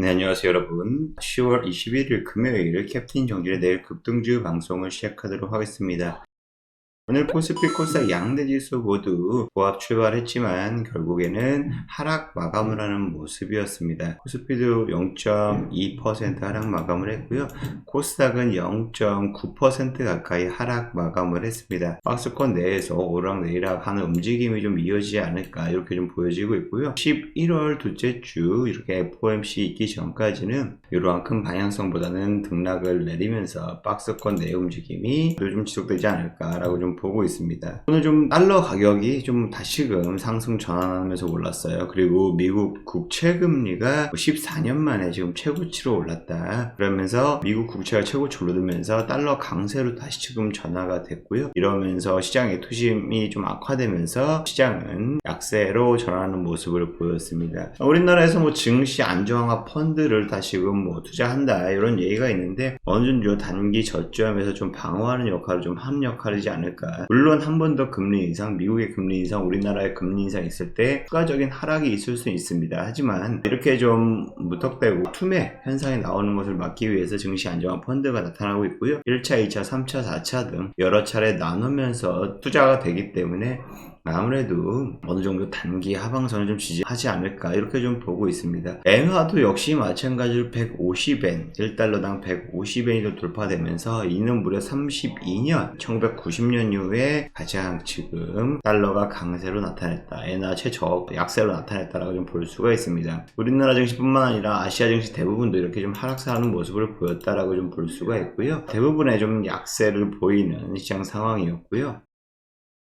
네, 안녕하세요 여러분. 10월 21일 금요일 캡틴 정준의 내일 급등주 방송을 시작하도록 하겠습니다. 오늘 코스피 코스닥 양대 지수 모두 보합 출발했지만 결국에는 하락 마감을 하는 모습이었습니다. 코스피도 0.2% 하락 마감을 했고요. 코스닥은 0.9% 가까이 하락 마감을 했습니다. 박스권 내에서 오락내리락 하는 움직임이 좀 이어지지 않을까 이렇게 좀 보여지고 있고요. 11월 둘째 주 이렇게 FOMC 있기 전까지는 이러한 큰 방향성보다는 등락을 내리면서 박스권 내 움직임이 좀 지속되지 않을까라고 좀 보고 있습니다. 오늘 좀 달러 가격이 좀 다시금 상승 전환하면서 올랐어요. 그리고 미국 국채 금리가 14년 만에 지금 최고치로 올랐다. 그러면서 미국 국채가 최고치로 오르면서 달러 강세로 다시 지금 전화가 됐고요. 이러면서 시장의 투심이 좀 악화되면서 시장은 약세로 전환하는 모습을 보였습니다. 우리나라에서 뭐 증시 안정화 펀드를 다시금 뭐 투자한다 이런 얘기가 있는데 어느 정도 단기 저점에서 좀 방어하는 역할을 좀 하는 역할이지 않을까. 물론 한 번 더 금리 인상, 미국의 금리 인상, 우리나라의 금리 인상 있을 때 추가적인 하락이 있을 수 있습니다. 하지만 이렇게 좀 무턱대고 투매 현상이 나오는 것을 막기 위해서 증시 안정화 펀드가 나타나고 있고요. 1차, 2차, 3차, 4차 등 여러 차례 나누면서 투자가 되기 때문에 아무래도 어느 정도 단기 하방선을 좀 지지하지 않을까 이렇게 좀 보고 있습니다. 엔화도 역시 마찬가지로 150엔, 1달러당 150엔이 돌파되면서 이는 무려 32년, 1990년 이후에 가장 지금 달러가 강세로 나타냈다. 엔화 최저 약세로 나타냈다라고 좀 볼 수가 있습니다. 우리나라 증시뿐만 아니라 아시아 증시 대부분도 이렇게 좀 하락세하는 모습을 보였다라고 좀 볼 수가 있고요. 대부분의 좀 약세를 보이는 시장 상황이었고요.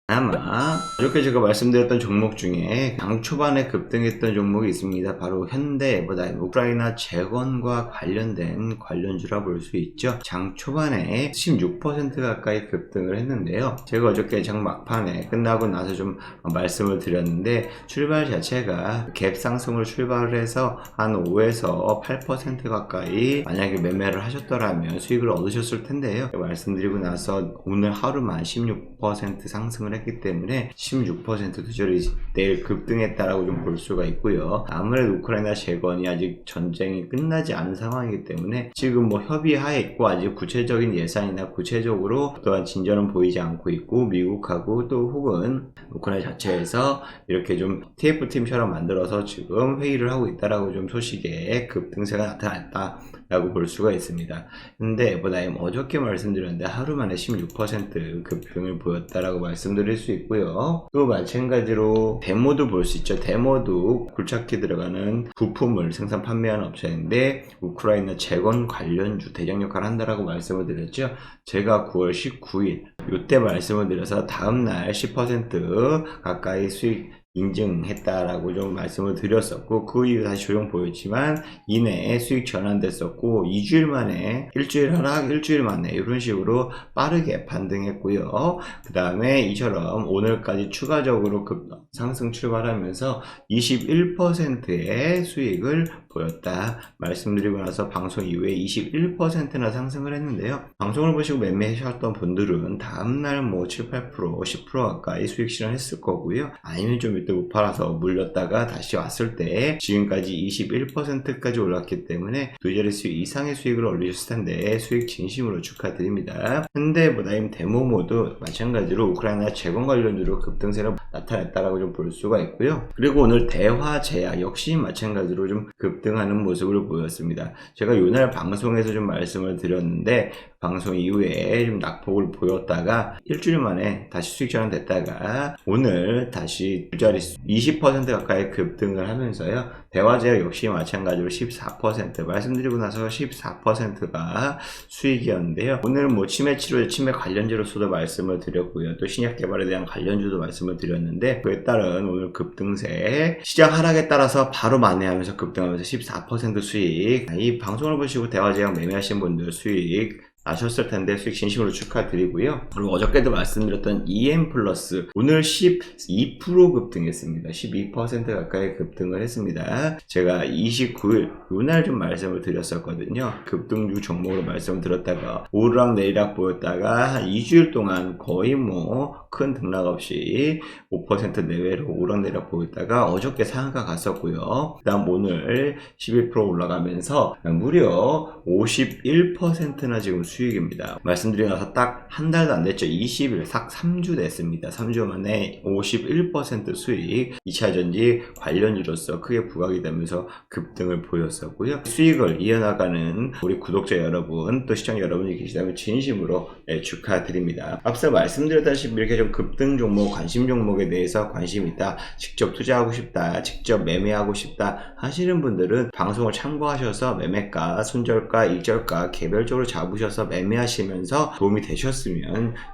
아마 이렇게 제가 말씀드렸던 종목 중에 장 초반에 급등했던 종목이 있습니다. 바로 현대보다 우크라이나 재건과 관련된 관련주라 볼 수 있죠. 장 초반에 16% 가까이 급등을 했는데요. 제가 어저께 장 막판에 끝나고 나서 좀 말씀을 드렸는데 출발 자체가 갭 상승으로 출발을 해서 한 5에서 8% 가까이 만약에 매매를 하셨더라면 수익을 얻으셨을 텐데요. 말씀드리고 나서 오늘 하루만 16% 상승을 했기 때문에 16% 두저리 내일 급등했다라고 좀 볼 수가 있고요. 아무래도 우크라이나 재건이 아직 전쟁이 끝나지 않은 상황이기 때문에 지금 뭐 협의하에 있고 아직 구체적인 예산이나 구체적으로 또한 진전은 보이지 않고 있고 미국하고 또 혹은 우크라이나 자체에서 이렇게 좀 TF팀처럼 만들어서 지금 회의를 하고 있다라고 좀 소식에 급등세가 나타났다 라고 볼 수가 있습니다. 근데 어저께 말씀드렸는데 하루 만에 16% 급등을 보였다라고 말씀드릴 수 있고요. 또 마찬가지로 데모도 볼 수 있죠. 데모도 굴착기 들어가는 부품을 생산 판매하는 업체인데 우크라이나 재건 관련주 대장 역할을 한다라고 말씀을 드렸죠. 제가 9월 19일 이때 말씀을 드려서 다음날 10% 가까이 수익 인증했다라고 좀 말씀을 드렸었고 그 이후 다시 조정 보였지만 이내에 수익 전환됐었고 2주일 만에 일주일 하락 일주일 만에 이런 식으로 빠르게 반등했고요. 그 다음에 이처럼 오늘까지 추가적으로 상승 출발하면서 21%의 수익을 보였다 말씀드리고 나서 방송 이후에 21%나 상승을 했는데요. 방송을 보시고 매매하셨던 분들은 다음날 뭐 7, 8%, 10% 가까이 수익 실현했을 거고요. 아니면 좀 이때 못 팔아서 물렸다가 다시 왔을 때 지금까지 21%까지 올랐기 때문에 두 자리 수익 이상의 수익을 올리셨을 텐데 수익 진심으로 축하드립니다. 현대보다임 데모모도 마찬가지로 우크라이나 재건 관련주로 급등세를 나타냈다라고 좀 볼 수가 있고요. 그리고 오늘 대화제약 역시 마찬가지로 좀 급등하는 모습을 보였습니다. 제가 이날 방송에서 좀 말씀을 드렸는데 방송 이후에 좀 낙폭을 보였다가 일주일 만에 다시 수익 전환됐다가 오늘 다시 두 자릿수 20% 가까이 급등을 하면서요. 대화제약 역시 마찬가지로 14% 말씀드리고 나서 14%가 수익이었는데요. 오늘 뭐 치매치료, 치매 관련주로서도 말씀을 드렸고요. 또 신약 개발에 대한 관련주도 말씀을 드렸는데 그에 따른 오늘 급등세 시장 하락에 따라서 바로 만회하면서 급등하면서 14% 수익 이 방송을 보시고 대화제약 매매하신 분들 수익 아셨을 텐데 수익 진심으로 축하드리고요. 그리고 어저께도 말씀드렸던 EM 플러스 오늘 12% 급등했습니다. 12% 가까이 급등을 했습니다. 제가 29일 이날 좀 말씀을 드렸었거든요. 급등주 종목으로 말씀을 드렸다가 오르락 내리락 보였다가 한 2주일 동안 거의 뭐 큰 등락 없이 5% 내외로 오르락내리락 보였다가 어저께 상한가 갔었고요. 그 다음 오늘 11% 올라가면서 무려 51%나 지금 수익입니다. 말씀드리고 나서 딱 한 달도 안 됐죠. 20일, 싹 3주 됐습니다. 3주 만에 51% 수익, 2차전지 관련주로서 크게 부각이 되면서 급등을 보였었고요. 수익을 이어나가는 우리 구독자 여러분, 또 시청자 여러분이 계시다면 진심으로 축하드립니다. 앞서 말씀드렸다시피 이렇게 좀 급등 종목, 관심 종목에 대해서 관심 있다, 직접 투자하고 싶다, 직접 매매하고 싶다 하시는 분들은 방송을 참고하셔서 매매가, 손절가, 익절가 개별적으로 잡으셔서 매매하시면서 도움이 되셨으면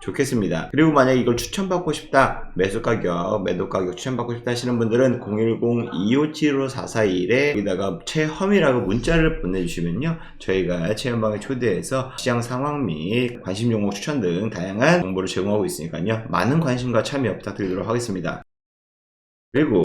좋겠습니다. 그리고 만약에 이걸 추천받고 싶다, 매수 가격, 매도 가격 추천받고 싶다 하시는 분들은 010-2575-4421에 여기다가 체험이라고 문자를 보내주시면요, 저희가 체험방에 초대해서 시장 상황 및 관심 종목 추천 등 다양한 정보를 제공하고 있으니까요, 많은 관심과 참여 부탁드리도록 하겠습니다. 그리고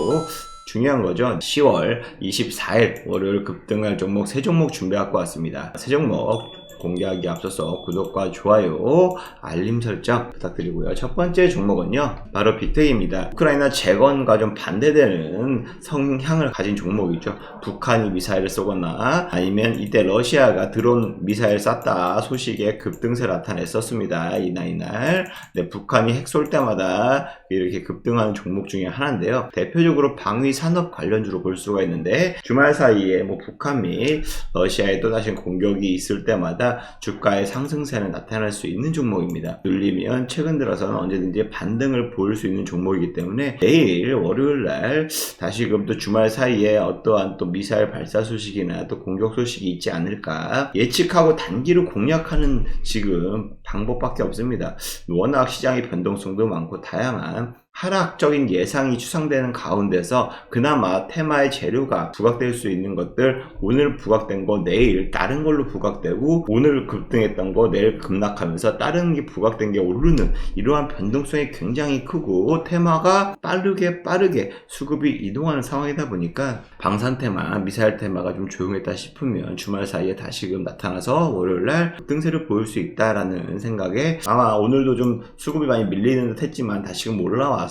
중요한 거죠. 10월 24일 월요일 급등할 종목 3종목 준비하고 왔습니다. 3종목 공개하기 앞서서 구독과 좋아요, 알림 설정 부탁드리고요. 첫 번째 종목은요, 바로 빅텍입니다. 우크라이나 재건과 좀 반대되는 성향을 가진 종목이죠. 북한이 미사일을 쏘거나 아니면 이때 러시아가 드론 미사일 쐈다 소식에 급등세 나타냈었습니다. 이날 네, 북한이 핵 쏠 때마다 이렇게 급등하는 종목 중에 하나인데요. 대표적으로 방위 산업 관련주로 볼 수가 있는데, 주말 사이에 뭐 북한 및 러시아의 또다시 공격이 있을 때마다 주가의 상승세는 나타날 수 있는 종목입니다. 눌리면 최근 들어서는 언제든지 반등을 보일 수 있는 종목이기 때문에 내일 월요일날 다시금 또 주말 사이에 어떠한 또 미사일 발사 소식이나 또 공격 소식이 있지 않을까 예측하고 단기로 공략하는 지금 방법밖에 없습니다. 워낙 시장의 변동성도 많고 다양한 하락적인 예상이 추상되는 가운데서 그나마 테마의 재료가 부각될 수 있는 것들, 오늘 부각된 거 내일 다른 걸로 부각되고, 오늘 급등했던 거 내일 급락하면서 다른 게 부각된 게 오르는 이러한 변동성이 굉장히 크고 테마가 빠르게 수급이 이동하는 상황이다 보니까 방산 테마, 미사일 테마가 좀 조용했다 싶으면 주말 사이에 다시금 나타나서 월요일날 급등세를 보일 수 있다라는 생각에 아마 오늘도 좀 수급이 많이 밀리는 듯 했지만 다시금 올라왔어요.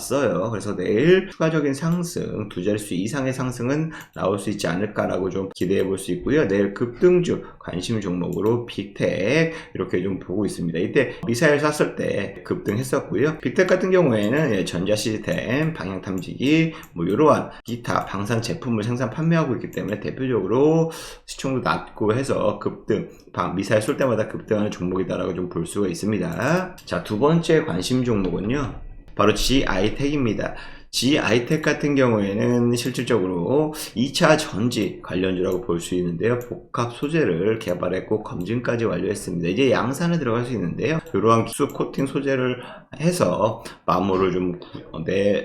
그래서 내일 추가적인 상승, 두 자릿수 이상의 상승은 나올 수 있지 않을까라고 좀 기대해 볼 수 있고요. 내일 급등주 관심 종목으로 빅텍 이렇게 좀 보고 있습니다. 이때 미사일 쐈을 때 급등했었고요. 빅텍 같은 경우에는 전자 시스템, 방향 탐지기 뭐 이러한 기타 방산 제품을 생산 판매하고 있기 때문에 대표적으로 시총도 낮고 해서 급등, 미사일 쏠 때마다 급등하는 종목이다라고 좀 볼 수가 있습니다. 자, 두 번째 관심 종목은요, 바로 GI텍입니다. GI텍 같은 경우에는 실질적으로 2차 전지 관련주라고 볼 수 있는데요. 복합 소재를 개발했고 검증까지 완료했습니다. 이제 양산에 들어갈 수 있는데요. 이러한 기술 코팅 소재를 해서 마모를 좀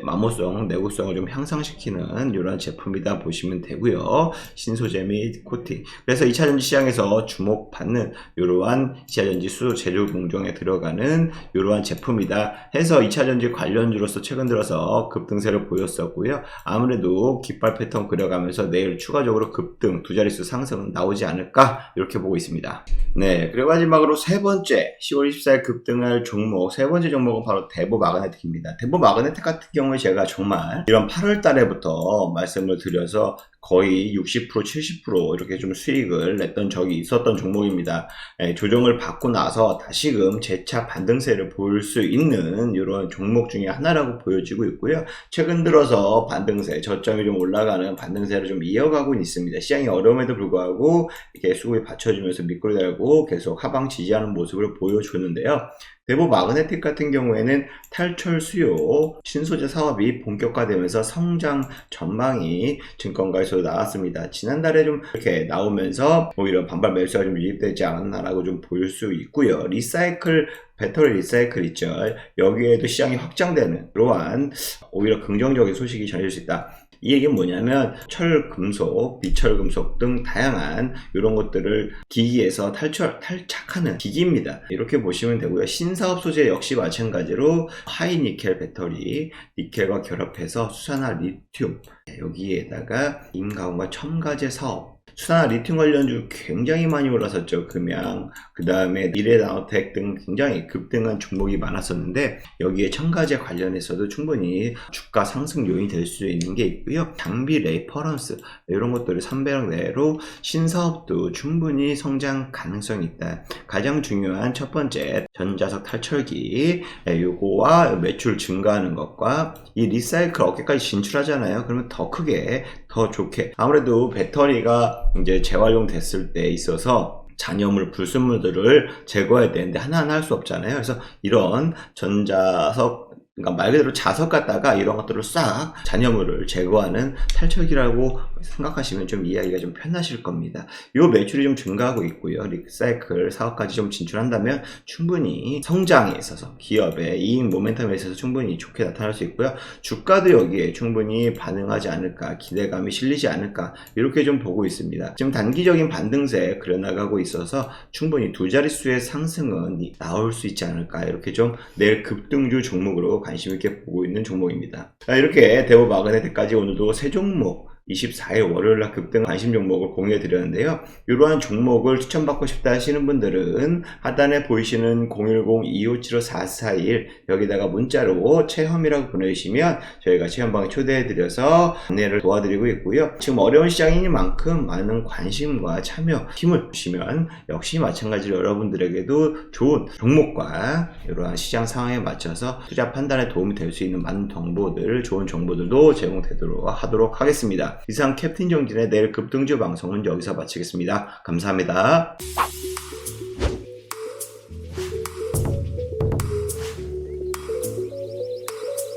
마모성, 내구성을 좀 향상시키는 이러한 제품이다 보시면 되고요. 신소재 및 코팅. 그래서 2차 전지 시장에서 주목받는 이러한 2차 전지 수소 제조 공정에 들어가는 이러한 제품이다 해서 2차 전지 관련주로서 최근 들어서 급등 세를 보였었고요. 아무래도 깃발 패턴 그려가면서 내일 추가적으로 급등, 두 자릿수 상승은 나오지 않을까 이렇게 보고 있습니다. 네, 그리고 마지막으로 세 번째 10월 24일 급등할 종목, 세 번째 종목은 바로 대보 마그네틱입니다. 대보 마그네틱 같은 경우에 제가 정말 이런 8월 달에부터 말씀을 드려서 거의 60%, 70% 이렇게 좀 수익을 냈던 적이 있었던 종목입니다. 조정을 받고 나서 다시금 재차 반등세를 보일 수 있는 이런 종목 중에 하나라고 보여지고 있고요. 최근 들어서 반등세, 저점이 좀 올라가는 반등세를 좀 이어가고 있습니다. 시장이 어려움에도 불구하고 이렇게 수급이 받쳐주면서 미끌이 달고 계속 하방 지지하는 모습을 보여주는데요. 대보 마그네틱 같은 경우에는 탈철 수요, 신소재 사업이 본격화되면서 성장 전망이 증권가에서 나왔습니다. 지난달에 좀 이렇게 나오면서 오히려 반발 매수가 좀 유입되지 않았나라고 좀 보일 수 있고요. 리사이클, 배터리 리사이클 있죠. 여기에도 시장이 확장되는 그러한 오히려 긍정적인 소식이 전해질 수 있다. 이 얘기는 뭐냐면 철, 금속, 비철 금속 등 다양한 이런 것들을 기기에서 탈착하는 기기입니다. 이렇게 보시면 되고요. 신사업 소재 역시 마찬가지로 하이 니켈 배터리, 니켈과 결합해서 수산화 리튬, 여기에다가 임가원과 첨가제 사업, 수산화 리튬 관련주 굉장히 많이 올랐었죠. 금양, 그 다음에 미래나노텍 등 굉장히 급등한 종목이 많았었는데 여기에 첨가제 관련해서도 충분히 주가 상승 요인이 될 수 있는 게 있고요. 장비 레퍼런스 이런 것들을 300억 내로 신사업도 충분히 성장 가능성이 있다. 가장 중요한 첫 번째 전자석 탈철기 요거와 매출 증가하는 것과 이 리사이클 업계까지 진출하잖아요. 그러면 더 크게 더 좋게 아무래도 배터리가 이제 재활용 됐을 때 있어서 잔여물, 불순물들을 제거해야 되는데 하나하나 할 수 없잖아요. 그래서 이런 전자석, 그러니까 말 그대로 자석 갖다가 이런 것들을 싹 잔여물을 제거하는 탈철기라고 생각하시면 좀 이해하기가 좀 편하실 겁니다. 요 매출이 좀 증가하고 있고요. 리사이클 사업까지 좀 진출한다면 충분히 성장에 있어서 기업의 이익 모멘텀에 있어서 충분히 좋게 나타날 수 있고요. 주가도 여기에 충분히 반응하지 않을까, 기대감이 실리지 않을까 이렇게 좀 보고 있습니다. 지금 단기적인 반등세 그려나가고 있어서 충분히 두 자릿수의 상승은 나올 수 있지 않을까 이렇게 좀 내일 급등주 종목으로 관심 있게 보고 있는 종목입니다. 이렇게 대우 마그네틱까지 오늘도 세 종목 24일 월요일날 급등 관심 종목을 공유해 드렸는데요. 이러한 종목을 추천받고 싶다 하시는 분들은 하단에 보이시는 010-2575-4441 여기다가 문자로 체험이라고 보내주시면 저희가 체험방에 초대해 드려서 안내를 도와드리고 있고요. 지금 어려운 시장이니만큼 많은 관심과 참여, 힘을 주시면 역시 마찬가지로 여러분들에게도 좋은 종목과 이러한 시장 상황에 맞춰서 투자 판단에 도움이 될 수 있는 많은 정보들, 좋은 정보들도 제공되도록 하도록 하겠습니다. 이상 캡틴 정진의 내일 급등주 방송은 여기서 마치겠습니다. 감사합니다.